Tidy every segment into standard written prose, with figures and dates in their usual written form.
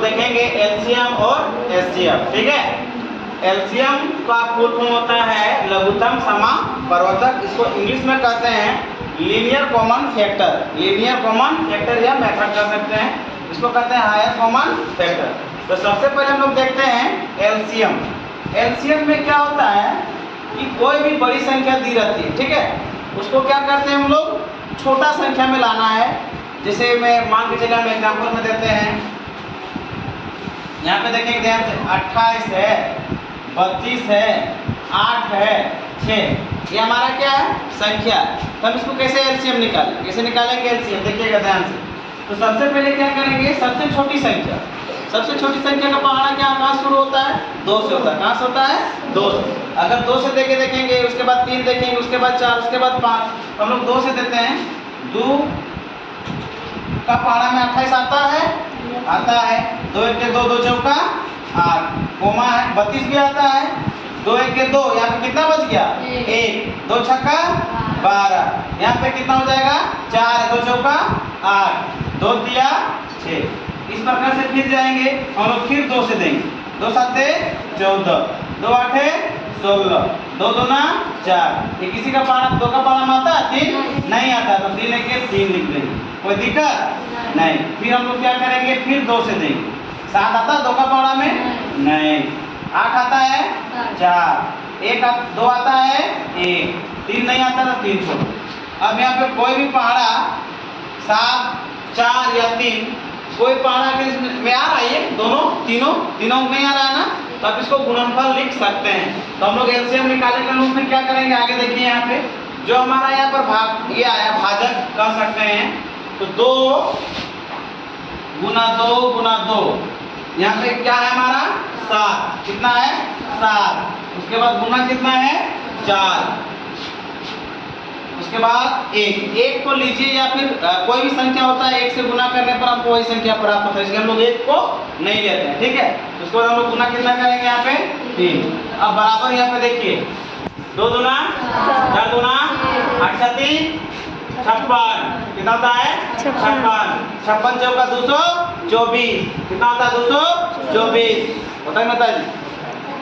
देखेंगे एलसीएम और एचसीएफ। ठीक है, एलसीएम का फुल फॉर्म होता है लघुत्तम समापवर्तक। इसको इंग्लिश में कहते हैं linear common factor, linear common factor या मेथड कर सकते हैं। इसको कहते हैं हायर कॉमन फैक्टर। तो सबसे पहले हम लोग देखते हैं एलसीएम। एलसीएम में क्या होता है कि कोई भी बड़ी संख्या दी रहती है, ठीक है, उसको क्या करते हैं हम लोग, छोटा संख्या में लाना है। जैसे मैं मान के चलिए हम एग्जाम्पल में देते हैं, यहाँ पे देखेंगे ध्यान से 28 है, 32 है, 8 है, 6, ये हमारा क्या है, संख्या। तो हम इसको कैसे एलसीएम निकालें, कैसे निकालेंगे एलसीएम, देखिएगा ध्यान से। तो सबसे पहले क्या करेंगे, सबसे छोटी संख्या, सबसे छोटी संख्या का पहाड़ा क्या कहाँ शुरू होता है, 2 से होता है। कहाँ से होता है, 2 से। अगर 2 से देखेंगे, उसके बाद 3 देखेंगे, उसके बाद 4, उसके बाद 5, तो हम लोग 2 से देते हैं। 2 का पहाड़ा में 28 आता है, आता है। 2 1 के 2, 2 चौका 8, कोमा है, 32 भी आता है। 2 1 के 2, यहाँ पे कितना बच गया, 1, 2 छक्का 12, यहाँ पे कितना हो जाएगा, 4, 2 चौका 8, 2 दिया 6। इस प्रकार से फिर जाएंगे हम लोग, फिर 2 से देंगे। 2 7 14, 2 8 16, 2 दूना 4। ये किसी का पहाड़ा 2 का पहाड़ा में आता है, 3 नहीं आता, तो 3 1 के 3 लिख देंगे, कोई दिक्कत नहीं। फिर हम लोग क्या करेंगे, फिर 2 से देंगे। 7 आता है 2 का पहाड़ा में, नहीं। 8 आता है 4, 1 2 आता है 1, 3 नहीं आता तो 3 छोड़ो। अब यहाँ पे कोई भी पहाड़ा 7 4 या 3, कोई पहाड़ा में आ रहा है, दोनों तीनों में आ रहा है ना, तो आप इसको गुणनफल लिख सकते हैं। तो हम लोग एलसीएम निकालने के रूप में क्या करेंगे, आगे देखिए यहाँ पे जो हमारा यहाँ पर भाग ये आया, भाजक कर सकते हैं। तो 2 गुना 2 गुना 2, यहाँ पे क्या है हमारा 7, कितना है 7, उसके बाद गुना कितना है 4, उसके बाद 1 को लीजिए, या फिर कोई भी संख्या होता है 1 से गुना करने पर आपको वही संख्या प्राप्त होता है, इसलिए हम लोग 1 को नहीं लेते हैं। ठीक है, उसके बाद हम लोग गुना कितना करेंगे, यहाँ पे 3। अब बराबर यहाँ पे देखिए 2 दूना 4 दूना 8 7 56, कितना होता है 56, 56 चौका 224, कितना होता है 224, होता है माता जी,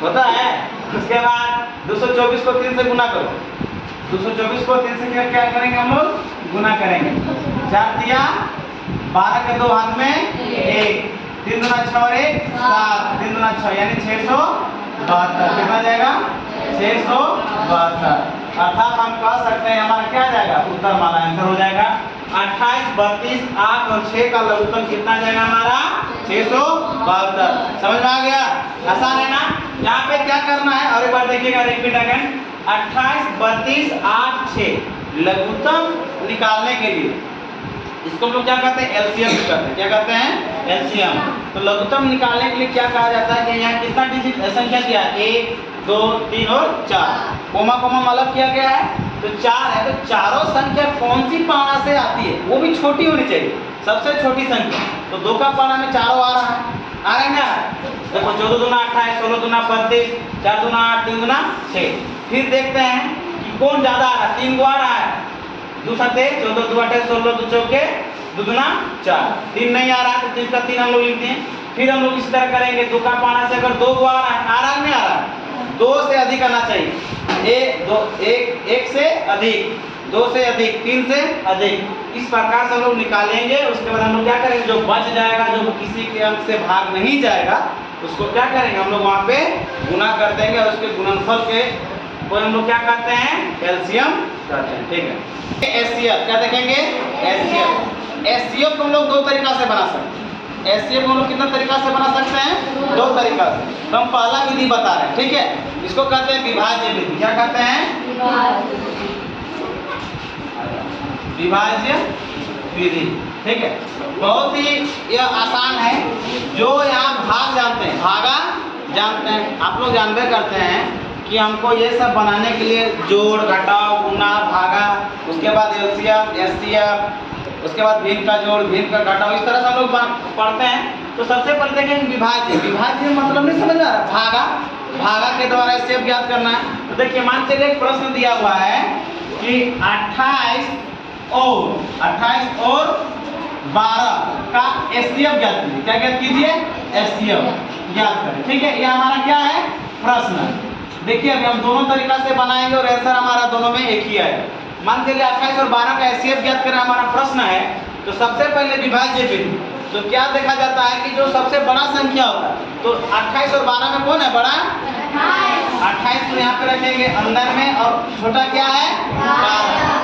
होता है। उसके बाद 224 को 3 से गुना करो, 224 को 3 से क्या करेंगे हम लोग, गुना करेंगे। 4 दिया 12 के 2 हाथ में 1, 3 दूना 6 और 1 7, 3 दूना 6 यानी 672, कितना जाएगा 672। अर्थात हम कह सकते हैं हमारा क्या जाएगा, उत्तर हमारा आंसर हो जाएगा 28 32 8 और 6 का लघुत्तम कितना जाएगा हमारा 672। समझ में आ गया, आसान है ना। यहाँ पे क्या करना है, और एक बार देखिएगा, रिपीट अगेन, 28 32 8 6 लघुत्तम निकालने के लिए इसको हम लोग क्या कहते हैं, एलसीएम करते हैं। क्या कहते हैं, एलसीएम। तो लघुत्तम निकालने के लिए क्या कहा जाता है कि यहाँ कितना डिजिट संख्या दिया, 1 2 3 और 4, कोमा कोमा अलग किया गया है, तो 4 है। तो चारों संख्या कौन सी पारा से आती है, वो भी छोटी होनी चाहिए, सबसे छोटी संख्या। तो 2 का पारा में चारों आ रहा है, आ रहे ना, देखो 14 दूना 28, 16 दूना 32, 4 दूना 8, 3 दूना 6। फिर देखते हैं कि कौन ज्यादा आ रहा है, 3 को आ रहा है, 2 7 14 2 8 16 2 चौके 2 दूना 4, 3 नहीं आ रहा है तो 3 का 3 हम लोग लिखते हैं। फिर हम लोग इस तरह करेंगे, 2 का पारा से अगर 2 को आ रहा है नहीं आ रहा है, 2 से अधिक आना चाहिए, 1 से अधिक, 2 से अधिक, 3 से अधिक। इस प्रकार से हम लोग निकालेंगे। उसके बाद हम लोग क्या करेंगे, जो बच जाएगा, जो किसी के अंक से भाग नहीं जाएगा, उसको क्या करेंगे हम लोग वहाँ पे गुना कर देंगे, और उसके गुणनफल के को हम लोग क्या करते हैं, एलसीएम कहते हैं। ठीक है, एचसीएफ क्या देखेंगे, एचसीएफ। एचसीएफ को हम लोग 2 तरीका से बना सकते हैं। एचसीएफ को हम लोग कितना तरीका से बना सकते हैं, 2 तरीका से। तो हम पहला विधि बता रहे हैं, ठीक है, इसको कहते हैं विभाज्य विधि। क्या कहते हैं, विभाज्य विधि। ठीक है, बहुत ही यह आसान है। जो यहाँ भाग जानते हैं, भागा जानते हैं, आप लोग जानते करते हैं कि हमको ये सब बनाने के लिए जोड़ घटाव गुना भागा, उसके बाद एलसीएम एचसीएफ, उसके बाद भिन्न का जोड़ भिन्न का घटाव, इस तरह से हम लोग पढ़ते हैं। तो सबसे पहले देखेंगे विभाज्य। विभाज्य मतलब नहीं समझ आ रहा, भागा, भागा के द्वारा एचसीएफ ज्ञात करना है। तो देखिए मान चलिए एक प्रश्न दिया हुआ है कि 28 और 12 का एचसीएफ ज्ञात कीजिए। क्या ज्ञात कीजिए? एचसीएफ ज्ञात करें। ठीक है, ये हमारा क्या है? प्रश्न। देखिए अभी हम दोनों तरीका से बनाएंगे और आंसर हमारा दोनों में एक ही आएगा। मान के चलिए 28 और 12 का एचसीएफ ज्ञात करें हमारा प्रश्न है। तो सबसे पहले विभाज्य विधि, तो क्या देखा जाता है कि जो सबसे बड़ा संख्या होता है, तो 28 और 12 में कौन है बड़ा? 28 को यहाँ पे रखेंगे अंदर में, और छोटा क्या है?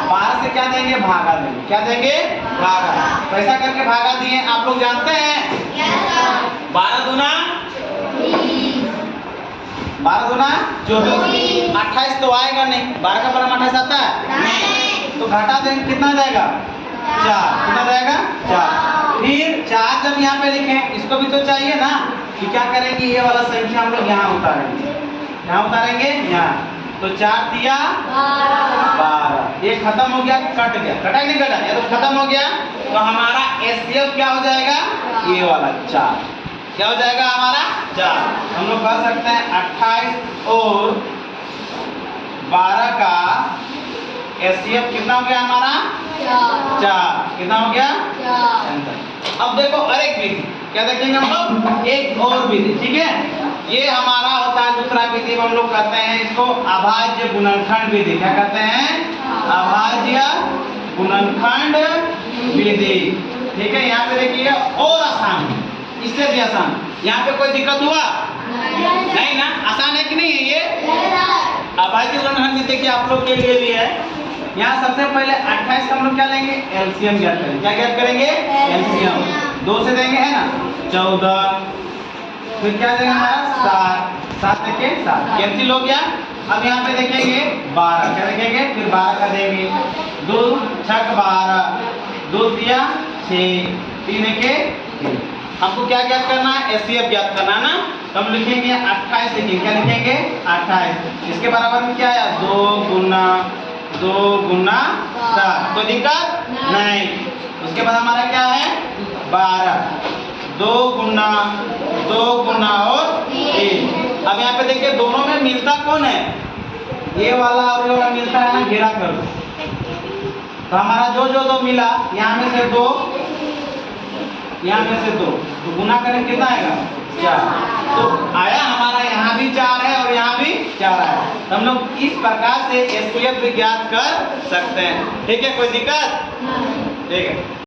12 से क्या देंगे? भागा देंगे। क्या देंगे? भागा। तो ऐसा करके भागा दिए। आप लोग जानते हैं 12 दूना 24। 28 तो आएगा नहीं, 12 का बड़ा 28 आता है नहीं, तो घटा देंगे। कितना जाएगा? 4। कितना जाएगा? 4। फिर 4 जब यहाँ पे लिखें, इसको भी तो चाहिए ना, कि क्या करेंगे? ये वाला संख्या हम लोग यहाँ उतारेंगे। यहाँ उतारेंगे, यहाँ। तो 4 दिया 12, ये खत्म हो गया, कट गया। कटा नहीं कटा? ये तो खत्म हो गया। तो हमारा एचसीएफ क्या हो जाएगा? ये वाला 4। क्या हो जाएगा हमारा? 4। हम लोग कह सकते हैं 28 और 12 का एचसीएफ कितना हो गया हमारा? 4। कितना हो गया? 4। अब देखो और एक विधि, क्या देखेंगे हम लोग? एक और विधि। ठीक है, ये हमारा होता है दूसरा विधि। हम लोग कहते हैं इसको अभाज्य गुणनखंड विधि। क्या कहते हैं? अभाज्य गुणनखंड विधि। ठीक है, यहाँ पे देखिए और आसान, इससे भी आसान। यहाँ पे कोई दिक्कत हुआ? नहीं ना? आसान है कि नहीं है ये? अभाज्य गुणनखंड विधि देखिए आप लोग के लिए भी है। यहाँ सबसे पहले 28 का हम लोग क्या लेंगे? एलसीएम ज्ञात करेंगे। क्या ज्ञात करेंगे? एलसीएम। 2 से देंगे, है ना? 14। फिर क्या देंगे हमारा? 7। 7 देंगे 7, कैंसिल हो गया। अब यहाँ पे देखेंगे 12। क्या देखेंगे? फिर 12 का देंगे। 2 6 12, 2 दिया 6, 3 के 3। हमको क्या ज्ञात करना है? एचसीएफ ज्ञात करना है ना। तो हम लिखेंगे 28 लिखेंगे। क्या लिखेंगे? 28। इसके बराबर में क्या है? 2 गुना 7। कोई दिक्कत नहीं। उसके बाद हमारा क्या है? 12। 2 गुना और 3। अब यहाँ पे देखिए दोनों में मिलता कौन है? ये वाला और ये वाला मिलता है ना, घेरा कर दो। तो हमारा जो 2 मिला, यहाँ में से 2, यहाँ में से 2, तो गुना करें कितना आएगा? 4। तो आया हमारा, यहाँ भी 4 है और यहाँ भी 4 है। तो हम लोग इस प्रकार से एचसीएफ भी ज्ञात कर सकते हैं। ठीक है, कोई दिक्कत? ठीक है।